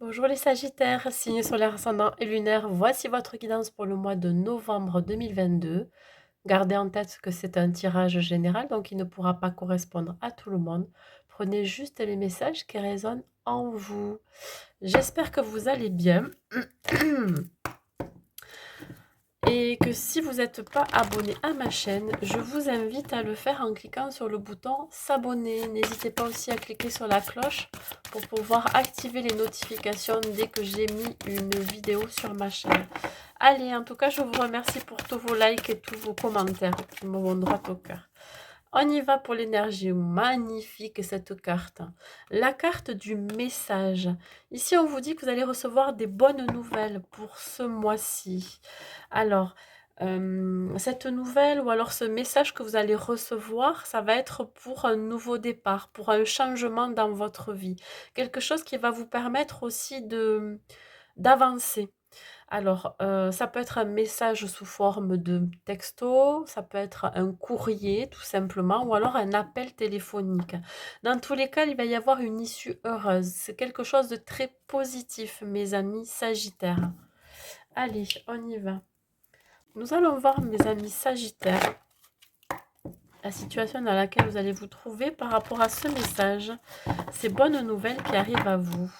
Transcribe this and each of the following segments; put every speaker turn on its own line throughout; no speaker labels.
Bonjour les Sagittaires, signes solaire ascendant et lunaire, voici votre guidance pour le mois de novembre 2022. Gardez en tête que c'est un tirage général, donc il ne pourra pas correspondre à tout le monde. Prenez juste les messages qui résonnent en vous. J'espère que vous allez bien. Et que si vous n'êtes pas abonné à ma chaîne, je vous invite à le faire en cliquant sur le bouton s'abonner. N'hésitez pas aussi à cliquer sur la cloche pour pouvoir activer les notifications dès que j'ai mis une vidéo sur ma chaîne. Allez, en tout cas, je vous remercie pour tous vos likes et tous vos commentaires qui me vont droit au cœur. On y va pour l'énergie. Magnifique cette carte. La carte du message. Ici, on vous dit que vous allez recevoir des bonnes nouvelles pour ce mois-ci. Alors, cette nouvelle ou alors ce message que vous allez recevoir, ça va être pour un nouveau départ, pour un changement dans votre vie. Quelque chose qui va vous permettre aussi d'avancer. Alors, ça peut être un message sous forme de texto, ça peut être un courrier tout simplement ou alors un appel téléphonique. Dans tous les cas, il va y avoir une issue heureuse. C'est quelque chose de très positif, mes amis sagittaires. Allez, on y va. Nous allons voir, mes amis sagittaires, la situation dans laquelle vous allez vous trouver par rapport à ce message, ces bonnes nouvelles qui arrivent à vous.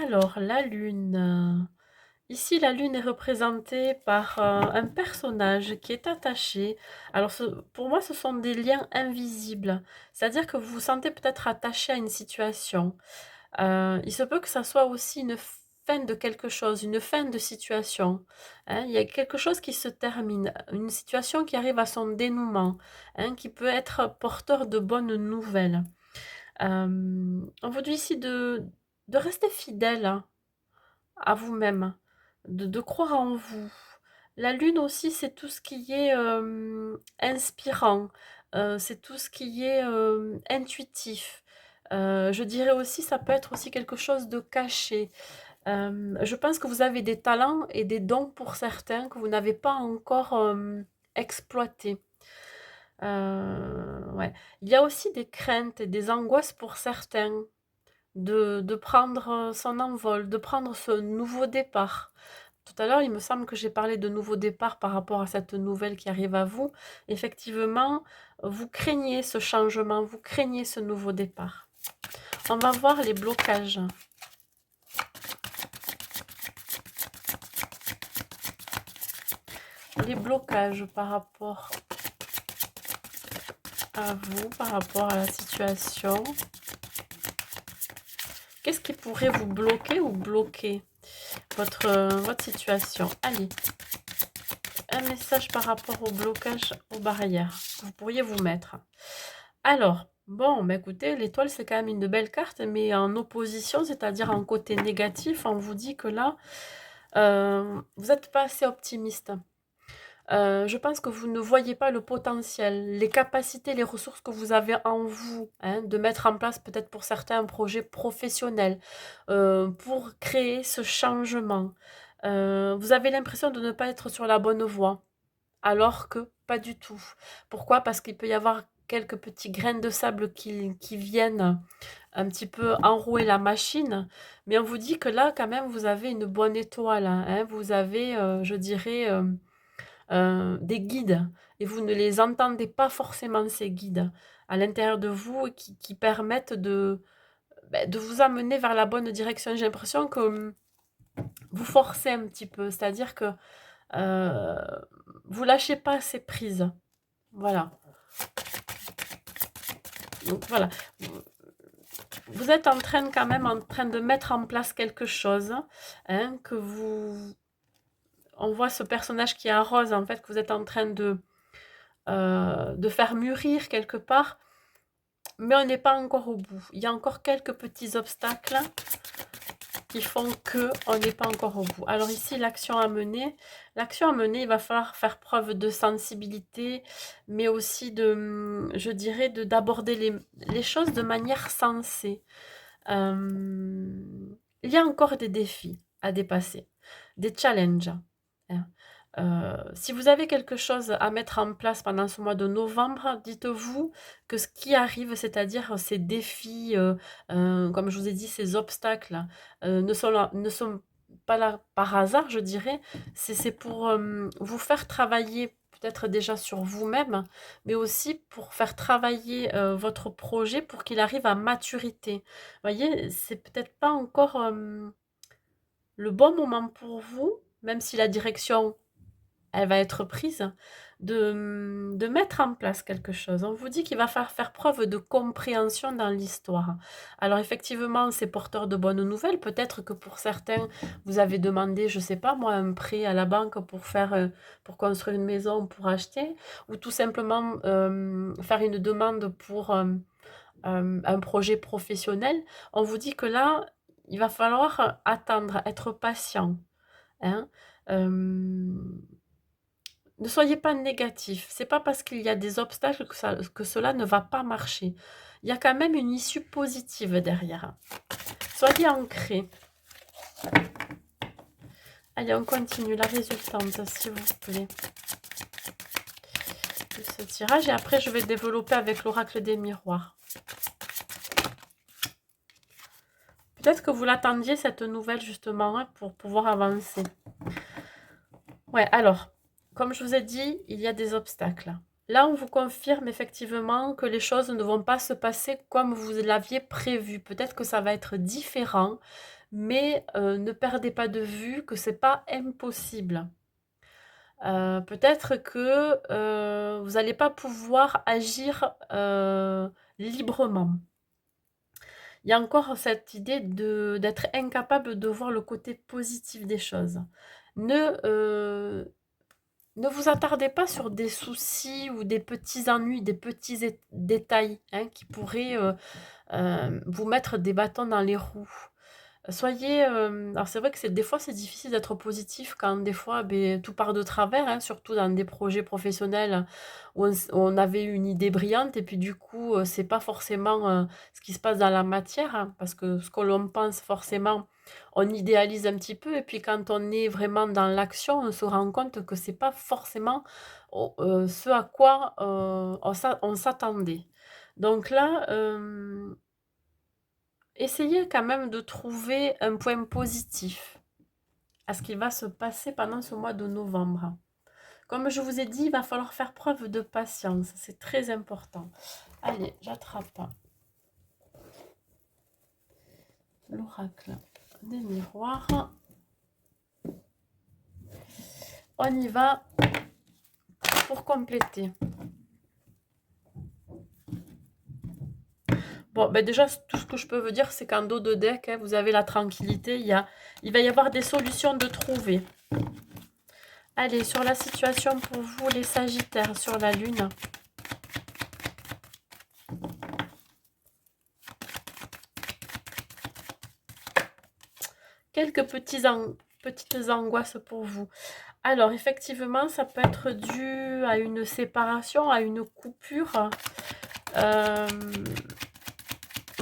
Alors, la lune. Ici, la lune est représentée par un personnage qui est attaché. Alors, pour moi, ce sont des liens invisibles. C'est-à-dire que vous vous sentez peut-être attaché à une situation. Il se peut que ça soit aussi une fin de quelque chose, une fin de situation. Hein. Il y a quelque chose qui se termine, une situation qui arrive à son dénouement, hein, qui peut être porteur de bonnes nouvelles. On vous dit ici de rester fidèle, hein, à vous-même, de croire en vous. La lune aussi, c'est tout ce qui est inspirant, c'est tout ce qui est intuitif. Je dirais aussi, ça peut être aussi quelque chose de caché. Je pense que vous avez des talents et des dons pour certains que vous n'avez pas encore exploités. Ouais. Il y a aussi des craintes et des angoisses pour certains de prendre son envol, de prendre ce nouveau départ. Tout à l'heure, il me semble que j'ai parlé de nouveau départ par rapport à cette nouvelle qui arrive à vous. Effectivement, vous craignez ce changement, vous craignez ce nouveau départ. On va voir les blocages. Les blocages par rapport à vous, par rapport à la situation. Qu'est-ce qui pourrait vous bloquer ou bloquer votre situation? Allez, un message par rapport au blocage, aux barrières que vous pourriez vous mettre. Alors, bon, bah écoutez, l'étoile, c'est quand même une belle carte, mais en opposition, c'est-à-dire en côté négatif, on vous dit que là, vous n'êtes pas assez optimiste. Je pense que vous ne voyez pas le potentiel, les capacités, les ressources que vous avez en vous, hein, de mettre en place peut-être pour certains un projet professionnel, pour créer ce changement. Vous avez l'impression de ne pas être sur la bonne voie, alors que pas du tout. Pourquoi? Parce qu'il peut y avoir quelques petits grains de sable qui viennent un petit peu enrouer la machine, mais on vous dit que là, quand même, vous avez une bonne étoile, hein. Vous avez, je dirais, des guides et vous ne les entendez pas forcément ces guides à l'intérieur de vous qui permettent de vous amener vers la bonne direction. J'ai l'impression que vous forcez un petit peu, c'est-à-dire que euh, vous lâchez pas ces prises. Voilà. Donc voilà. Vous êtes en train quand même en train de mettre en place quelque chose, hein, que vous... On voit ce personnage qui est rose, en fait, que vous êtes en train de faire mûrir quelque part, mais on n'est pas encore au bout. Il y a encore quelques petits obstacles qui font que on n'est pas encore au bout. Alors ici, l'action à mener. L'action à mener, il va falloir faire preuve de sensibilité, mais aussi de, je dirais, d'aborder les choses de manière sensée. Il y a encore des défis à dépasser, des challenges, hein. Si vous avez quelque chose à mettre en place pendant ce mois de novembre, dites-vous que ce qui arrive, c'est-à-dire ces défis, comme je vous ai dit, ces obstacles, ne sont pas là par hasard, je dirais. C'est pour vous faire travailler peut-être déjà sur vous-même, mais aussi pour faire travailler votre projet pour qu'il arrive à maturité. Vous voyez, c'est peut-être pas encore le bon moment pour vous, même si la direction elle va être prise, de mettre en place quelque chose. On vous dit qu'il va falloir faire preuve de compréhension dans l'histoire. Alors effectivement, c'est porteur de bonnes nouvelles. Peut-être que pour certains, vous avez demandé, je sais pas moi, un prêt à la banque pour construire une maison, pour acheter, ou tout simplement faire une demande pour un projet professionnel. On vous dit que là, il va falloir attendre, être patient, hein. Hem, ne soyez pas négatif. C'est pas parce qu'il y a des obstacles que cela ne va pas marcher. Il y a quand même une issue positive derrière. Soyez ancrés. Allez, on continue. La résultante, s'il vous plaît. De ce tirage. Et après, je vais développer avec l'oracle des miroirs. Peut-être que vous l'attendiez, cette nouvelle, justement, hein, pour pouvoir avancer. Ouais, alors, comme je vous ai dit, il y a des obstacles. Là, on vous confirme effectivement que les choses ne vont pas se passer comme vous l'aviez prévu. Peut-être que ça va être différent, mais ne perdez pas de vue que c'est pas impossible. Peut-être que vous n'allez pas pouvoir agir librement. Il y a encore cette idée d'être incapable de voir le côté positif des choses. Ne, ne vous attardez pas sur des soucis ou des petits ennuis, des petits détails hein, qui pourraient vous mettre des bâtons dans les roues. Soyez, alors c'est vrai que des fois c'est difficile d'être positif quand des fois tout part de travers, hein, surtout dans des projets professionnels où où on avait une idée brillante et puis du coup c'est pas forcément ce qui se passe dans la matière, hein, parce que ce que l'on pense forcément, on idéalise un petit peu et puis quand on est vraiment dans l'action, on se rend compte que c'est pas forcément ce à quoi on s'attendait. Donc là, essayez quand même de trouver un point positif à ce qui va se passer pendant ce mois de novembre. Comme je vous ai dit, il va falloir faire preuve de patience. C'est très important. Allez, j'attrape l'oracle des miroirs. On y va pour compléter. Bon, ben déjà, tout ce que je peux vous dire, c'est qu'en dos de deck, hein, vous avez la tranquillité. Il va y avoir des solutions de trouver. Allez, sur la situation pour vous, les Sagittaires, sur la Lune. Quelques petites angoisses pour vous. Alors, effectivement, ça peut être dû à une séparation, à une coupure.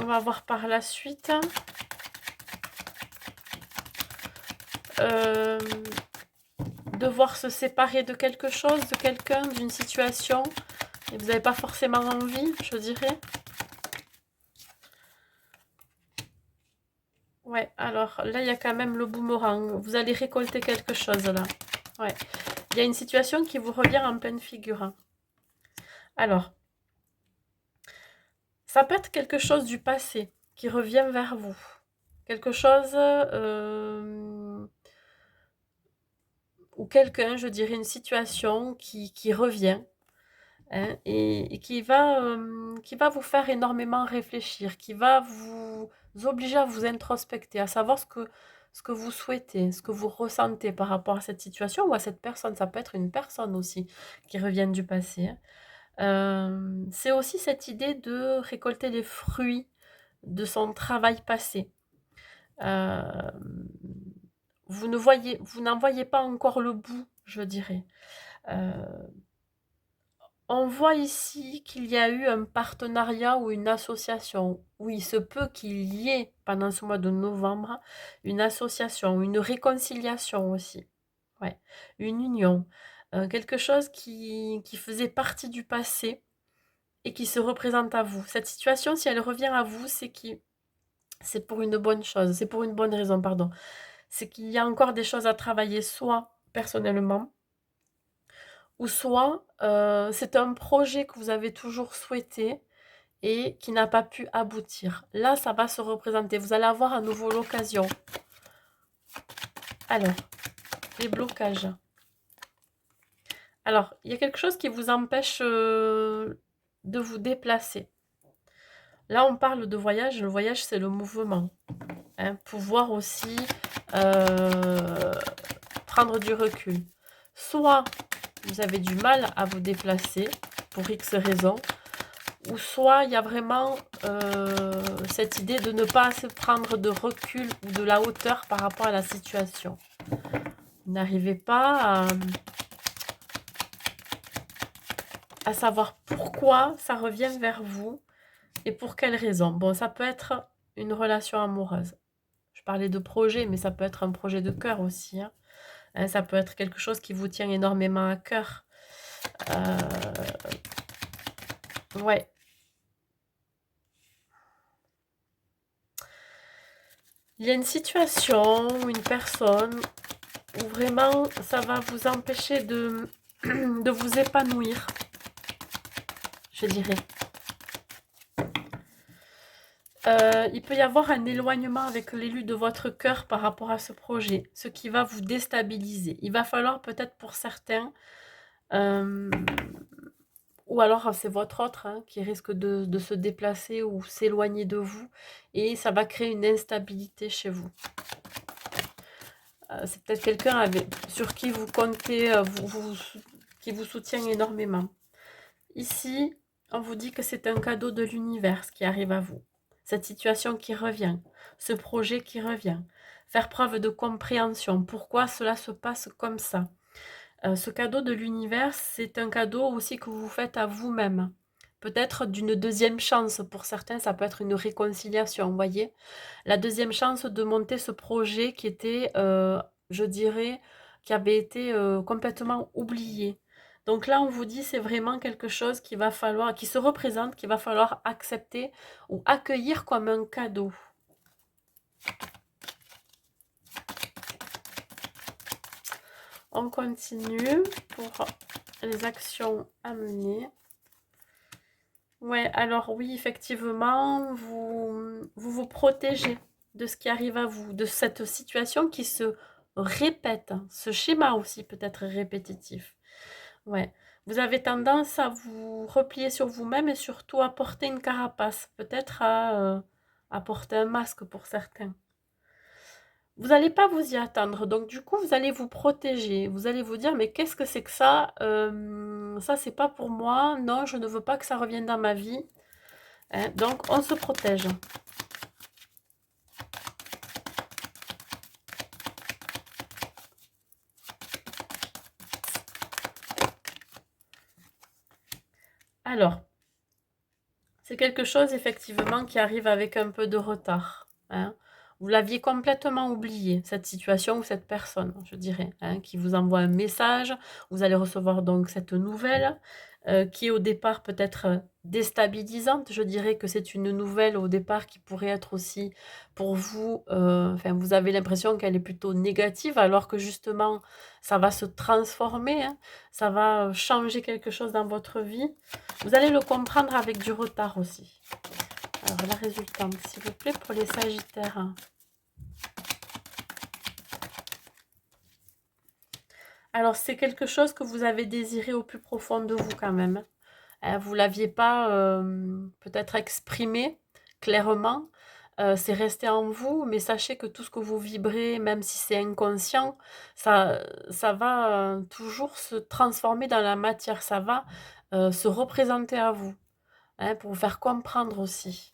On va voir par la suite. Devoir se séparer de quelque chose, de quelqu'un, d'une situation. Et vous n'avez pas forcément envie, je dirais. Ouais, alors là, il y a quand même le boomerang. Vous allez récolter quelque chose là. Ouais. Il y a une situation qui vous revient en pleine figure. Alors, ça peut être quelque chose du passé qui revient vers vous. Quelque chose ou quelqu'un, je dirais une situation qui revient hein, et qui va vous faire énormément réfléchir, qui va vous obliger à vous introspecter, à savoir ce que vous souhaitez, ce que vous ressentez par rapport à cette situation ou à cette personne. Ça peut être une personne aussi qui revient du passé. Hein. C'est aussi cette idée de récolter les fruits de son travail passé. Vous n'en voyez pas encore le bout, je dirais. Euh, on voit ici qu'il y a eu un partenariat ou une association. Oui, il se peut qu'il y ait, pendant ce mois de novembre, une association, une réconciliation aussi. Ouais, une union, quelque chose qui faisait partie du passé et qui se représente à vous. Cette situation, si elle revient à vous, c'est pour une bonne chose, c'est pour une bonne raison, pardon. C'est qu'il y a encore des choses à travailler, soit personnellement, ou soit c'est un projet que vous avez toujours souhaité et qui n'a pas pu aboutir. Là, ça va se représenter. Vous allez avoir à nouveau l'occasion. Alors, les blocages. Alors, il y a quelque chose qui vous empêche de vous déplacer. Là, on parle de voyage. Le voyage, c'est le mouvement. Hein. Pouvoir aussi prendre du recul. Soit vous avez du mal à vous déplacer pour X raisons, ou soit il y a vraiment cette idée de ne pas se prendre de recul ou de la hauteur par rapport à la situation. Vous n'arrivez pas à savoir pourquoi ça revient vers vous et pour quelles raisons. Bon, ça peut être une relation amoureuse. Je parlais de projet, mais ça peut être un projet de cœur aussi. Hein. Ça peut être quelque chose qui vous tient énormément à cœur. Ouais. Il y a une situation, une personne, où vraiment ça va vous empêcher de vous épanouir, je dirais. Il peut y avoir un éloignement avec l'élu de votre cœur par rapport à ce projet, ce qui va vous déstabiliser. Il va falloir peut-être pour certains, ou alors c'est votre autre hein, qui risque de se déplacer ou s'éloigner de vous, et ça va créer une instabilité chez vous. C'est peut-être quelqu'un sur qui vous comptez, qui vous soutient énormément. Ici, on vous dit que c'est un cadeau de l'univers qui arrive à vous. Cette situation qui revient, ce projet qui revient. Faire preuve de compréhension. Pourquoi cela se passe comme ça? Ce cadeau de l'univers, c'est un cadeau aussi que vous faites à vous-même. Peut-être d'une deuxième chance. Pour certains, ça peut être une réconciliation, vous voyez. La deuxième chance de monter ce projet qui était, je dirais, qui avait été complètement oublié. Donc là, on vous dit, c'est vraiment quelque chose qu'il va falloir, qui se représente, qu'il va falloir accepter ou accueillir comme un cadeau. On continue pour les actions à mener. Ouais, alors oui, effectivement, vous protégez de ce qui arrive à vous, de cette situation qui se répète. Ce schéma aussi peut être répétitif. Ouais. Vous avez tendance à vous replier sur vous-même et surtout à porter une carapace, peut-être à porter un masque pour certains. Vous n'allez pas vous y attendre, donc du coup, vous allez vous protéger. Vous allez vous dire, mais qu'est-ce que c'est que ça? Ça, c'est pas pour moi. Non, je ne veux pas que ça revienne dans ma vie. Hein, donc, on se protège. Alors, c'est quelque chose, effectivement, qui arrive avec un peu de retard. Hein. Vous l'aviez complètement oublié, cette situation ou cette personne, je dirais, hein, qui vous envoie un message. Vous allez recevoir donc cette nouvelle qui est au départ peut-être déstabilisante. Je dirais que c'est une nouvelle au départ qui pourrait être aussi pour vous, enfin vous avez l'impression qu'elle est plutôt négative alors que justement ça va se transformer, hein, ça va changer quelque chose dans votre vie. Vous allez le comprendre avec du retard aussi. Alors la résultante, s'il vous plaît, pour les Sagittaires. Alors c'est quelque chose que vous avez désiré au plus profond de vous quand même. Vous ne l'aviez pas peut-être exprimé clairement. C'est resté en vous, mais sachez que tout ce que vous vibrez, même si c'est inconscient, ça va toujours se transformer dans la matière. Ça va se représenter à vous, hein, pour vous faire comprendre aussi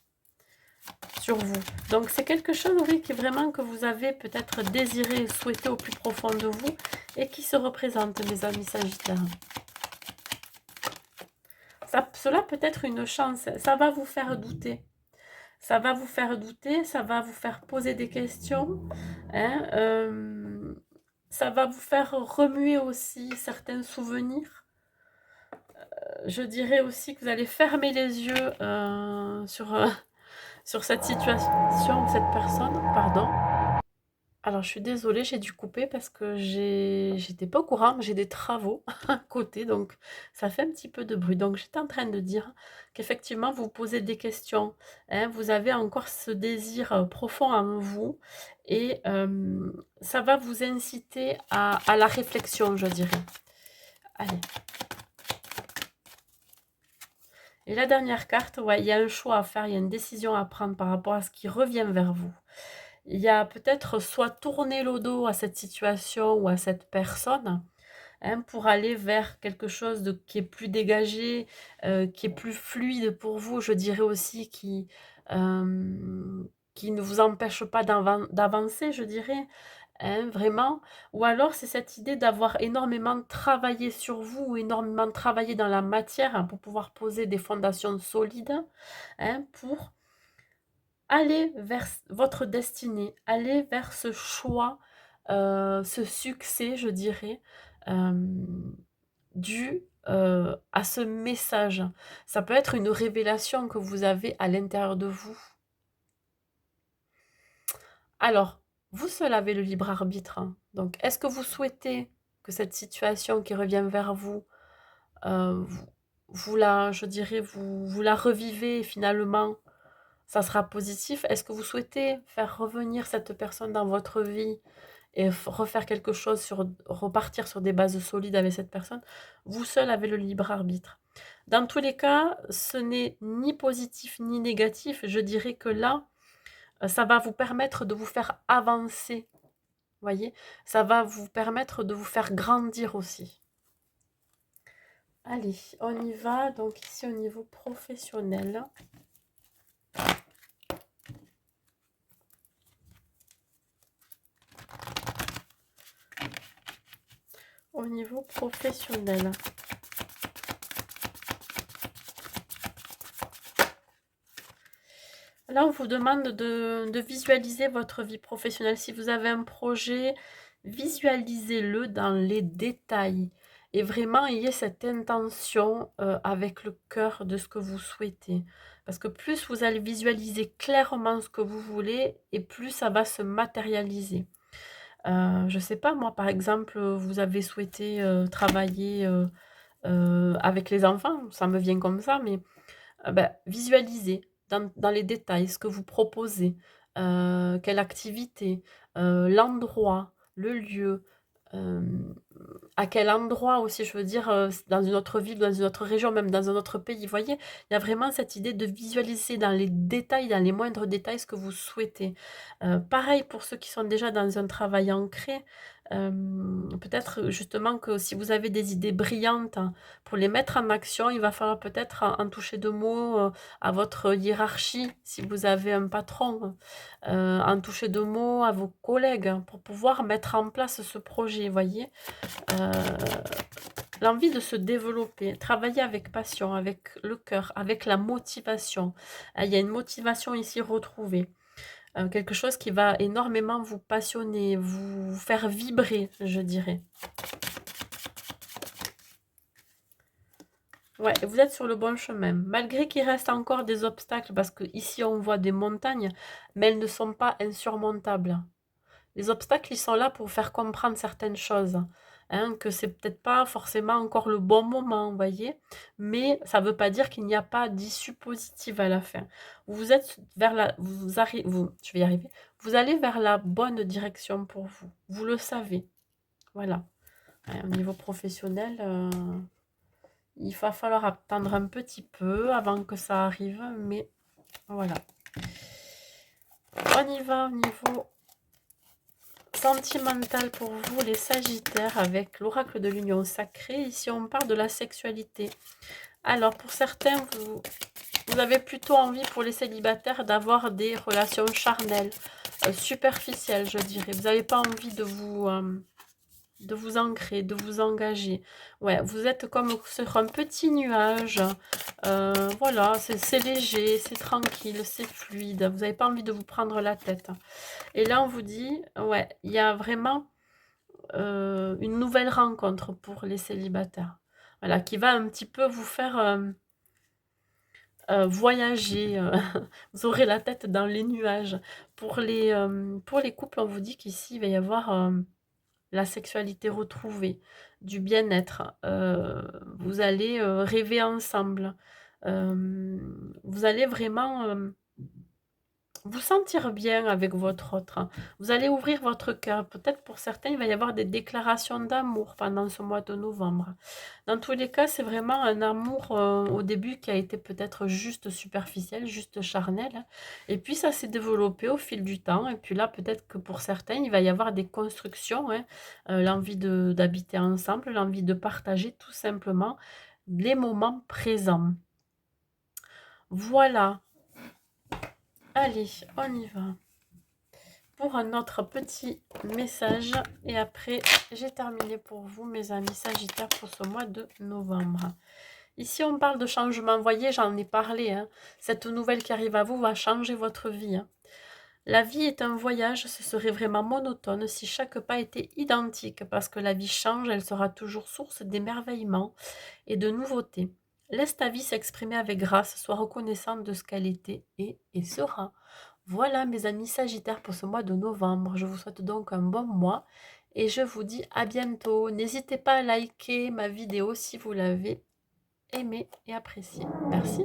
sur vous. Donc c'est quelque chose, oui, qui vraiment que vous avez peut-être désiré, souhaité au plus profond de vous et qui se représente, mes amis Sagittaires. Cela peut être une chance, ça va vous faire douter. Ça va vous faire douter, ça va vous faire poser des questions. Hein, Ça va vous faire remuer aussi certains souvenirs. Je dirais aussi que vous allez fermer les yeux sur cette situation ou cette personne, pardon. Alors, je suis désolée, j'ai dû couper parce que j'étais pas au courant, mais j'ai des travaux à côté, donc ça fait un petit peu de bruit. Donc, j'étais en train de dire qu'effectivement, vous vous posez des questions, hein, vous avez encore ce désir profond en vous et ça va vous inciter à la réflexion, je dirais. Allez. Et la dernière carte, ouais, il y a un choix à faire, il y a une décision à prendre par rapport à ce qui revient vers vous. Il y a peut-être soit tourner le dos à cette situation ou à cette personne, hein, pour aller vers quelque chose qui est plus dégagé, qui est plus fluide pour vous, je dirais aussi, qui ne vous empêche pas d'avancer, je dirais, hein, vraiment. Ou alors, c'est cette idée d'avoir énormément travaillé sur vous, énormément travaillé dans la matière, hein, pour pouvoir poser des fondations solides, hein, pour aller vers votre destinée, aller vers ce choix, ce succès, je dirais, dû à ce message. Ça peut être une révélation que vous avez à l'intérieur de vous. Alors, vous seul avez le libre arbitre, hein. Donc, est-ce que vous souhaitez que cette situation qui revient vers vous, vous, je dirais, vous la revivez et finalement ça sera positif? Est-ce que vous souhaitez faire revenir cette personne dans votre vie et refaire quelque chose, repartir sur des bases solides avec cette personne? Vous seul avez le libre arbitre. Dans tous les cas, ce n'est ni positif ni négatif. Je dirais que là, ça va vous permettre de vous faire avancer. Voyez, ça va vous permettre de vous faire grandir aussi. Allez, on y va. Donc ici au niveau professionnel. Au niveau professionnel. Là, on vous demande de visualiser votre vie professionnelle. Si vous avez un projet, visualisez-le dans les détails. Et vraiment, ayez cette intention avec le cœur de ce que vous souhaitez. Parce que plus vous allez visualiser clairement ce que vous voulez, et plus ça va se matérialiser. Je ne sais pas, moi, par exemple, vous avez souhaité travailler avec les enfants, ça me vient comme ça, mais visualisez dans les détails ce que vous proposez, quelle activité, l'endroit, le lieu, hem, à quel endroit aussi, je veux dire, dans une autre ville, dans une autre région, même dans un autre pays, vous voyez? Il y a vraiment cette idée de visualiser dans les détails, dans les moindres détails, ce que vous souhaitez. Pareil pour ceux qui sont déjà dans un travail ancré, peut-être justement que si vous avez des idées brillantes, hein, pour les mettre en action, il va falloir peut-être en toucher 2 mots, à votre hiérarchie, si vous avez un patron, en toucher 2 mots à vos collègues, hein, pour pouvoir mettre en place ce projet, voyez? Heu, l'envie de se développer, travailler avec passion, avec le cœur, avec la motivation. Il y a une motivation ici retrouvée, quelque chose qui va énormément vous passionner, vous faire vibrer, je dirais. Ouais, vous êtes sur le bon chemin. Malgré qu'il reste encore des obstacles, parce que ici on voit des montagnes, mais elles ne sont pas insurmontables. Les obstacles, ils sont là pour faire comprendre certaines choses, hein, que c'est peut-être pas forcément encore le bon moment, vous voyez, mais ça ne veut pas dire qu'il n'y a pas d'issue positive à la fin. Vous êtes vers la, je vais y arriver, vous allez vers la bonne direction pour vous. Vous le savez, voilà. Au niveau professionnel, il va falloir attendre un petit peu avant que ça arrive, mais voilà. On y va au niveau sentimental pour vous, les Sagittaires, avec l'oracle de l'union sacrée. Ici, on parle de la sexualité. Alors, pour certains, vous avez plutôt envie, pour les célibataires, d'avoir des relations charnelles, superficielles, je dirais. Vous n'avez pas envie de vous ancrer, de vous engager. Ouais, vous êtes comme sur un petit nuage. Voilà, c'est léger, c'est tranquille, c'est fluide. Vous n'avez pas envie de vous prendre la tête. Et là, on vous dit, ouais, il y a vraiment une nouvelle rencontre pour les célibataires. Voilà, qui va un petit peu vous faire voyager. Vous aurez la tête dans les nuages. Pour les couples, on vous dit qu'ici, il va y avoir la sexualité retrouvée, du bien-être. Vous allez rêver ensemble. Vous allez vraiment vous sentir bien avec votre autre, hein. Vous allez ouvrir votre cœur. Peut-être pour certains, il va y avoir des déclarations d'amour pendant ce mois de novembre. Dans tous les cas, c'est vraiment un amour au début qui a été peut-être juste superficiel, juste charnel, hein. Et puis ça s'est développé au fil du temps. Et puis là, peut-être que pour certains, il va y avoir des constructions, hein, l'envie d'habiter ensemble, l'envie de partager tout simplement les moments présents. Voilà. Allez, on y va pour un autre petit message. Et après, j'ai terminé pour vous, mes amis Sagittaires, pour ce mois de novembre. Ici, on parle de changement. Vous voyez, j'en ai parlé, hein. Cette nouvelle qui arrive à vous va changer votre vie, hein. La vie est un voyage, ce serait vraiment monotone si chaque pas était identique, parce que la vie change, elle sera toujours source d'émerveillement et de nouveautés. Laisse ta vie s'exprimer avec grâce, sois reconnaissante de ce qu'elle était et sera. Voilà mes amis Sagittaires pour ce mois de novembre. Je vous souhaite donc un bon mois et je vous dis à bientôt. N'hésitez pas à liker ma vidéo si vous l'avez aimée et appréciée. Merci.